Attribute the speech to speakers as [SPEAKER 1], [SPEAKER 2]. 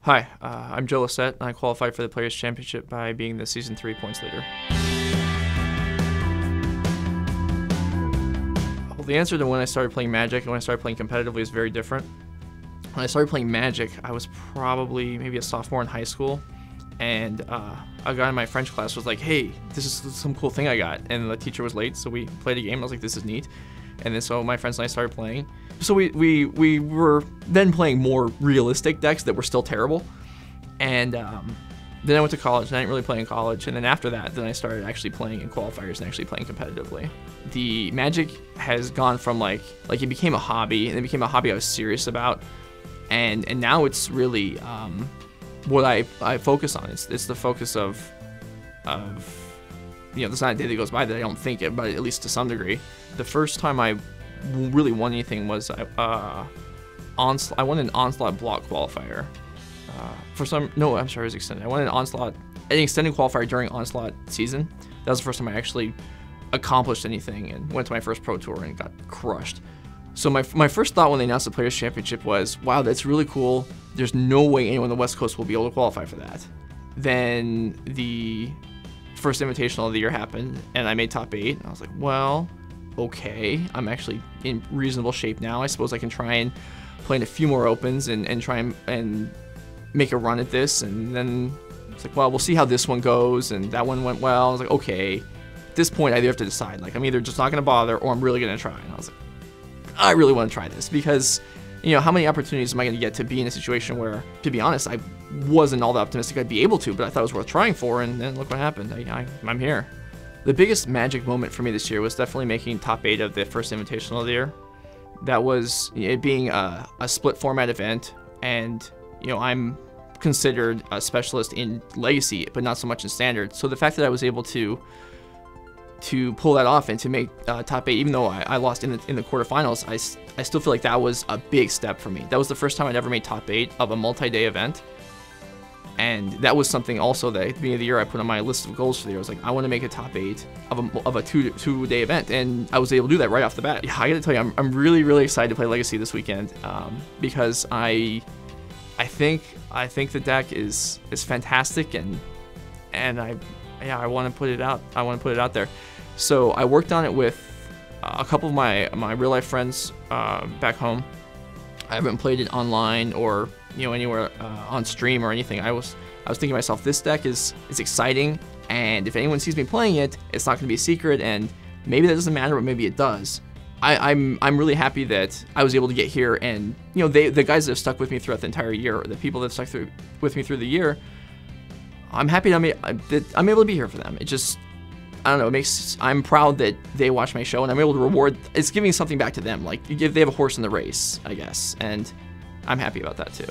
[SPEAKER 1] Hi, I'm Joe Lossett, and I qualified for the Players' Championship by being the Season 3 points leader. Well, the answer to when I started playing Magic and when I started playing competitively is very different. When I started playing Magic, I was probably maybe a sophomore in high school, and a guy in my French class was like, hey, this is some cool thing I got, and the teacher was late, so we played a game, and I was like, this is neat. And then so my friends and I started playing. So we were then playing more realistic decks that were still terrible. And then I went to college, and I didn't really play in college. And then after that, then I started actually playing in qualifiers and actually playing competitively. The Magic has gone from like it became a hobby, and it became a hobby I was serious about. And now it's really what I focus on. It's the focus of you know, there's not a day that goes by that I don't think it, but at least to some degree. The first time I really won anything was I won an Onslaught block qualifier. It was extended. I won an extended qualifier during Onslaught season. That was the first time I actually accomplished anything and went to my first pro tour and got crushed. So my first thought when they announced the Players' Championship was, wow, that's really cool. There's no way anyone on the West Coast will be able to qualify for that. Then the first invitational of the year happened, and I made top 8, and I was like, well, okay, I'm actually in reasonable shape now. I suppose I can try and play in a few more opens and try and make a run at this. And then it's like, well, we'll see how this one goes, and that one went well. I was like, okay, at this point I either have to decide, like, I'm either just not gonna bother or I'm really gonna try. And I was like, I really want to try this, because you know, how many opportunities am I going to get to be in a situation where, to be honest, I wasn't all that optimistic I'd be able to, but I thought it was worth trying for, and then look what happened. I'm here. The biggest Magic moment for me this year was definitely making top 8 of the first invitational of the year. That was it being a split format event, and you know, I'm considered a specialist in Legacy, but not so much in Standard. So the fact that I was able to pull that off and to make top 8, even though I lost in the quarterfinals, I still feel like that was a big step for me. That was the first time I'd ever made top 8 of a multi-day event. And that was something also that at the beginning of the year I put on my list of goals for the year. I was like, I want to make a top 8 of a two-day event, and I was able to do that right off the bat. Yeah, I gotta tell you, I'm really, really excited to play Legacy this weekend, because I think the deck is fantastic, and I want to put it out. I want to put it out there. So I worked on it with a couple of my real life friends back home. I haven't played it online or anywhere on stream or anything. I was thinking to myself, this deck is exciting, and if anyone sees me playing it, it's not going to be a secret, and maybe that doesn't matter, but maybe it does. I'm really happy that I was able to get here, and the guys that have stuck with me throughout the entire year, or the people that have stuck with me through the year, I'm happy that I'm able to be here for them. It just, I don't know, I'm proud that they watch my show, and I'm able to reward, it's giving something back to them. Like, they have a horse in the race, I guess, and I'm happy about that too.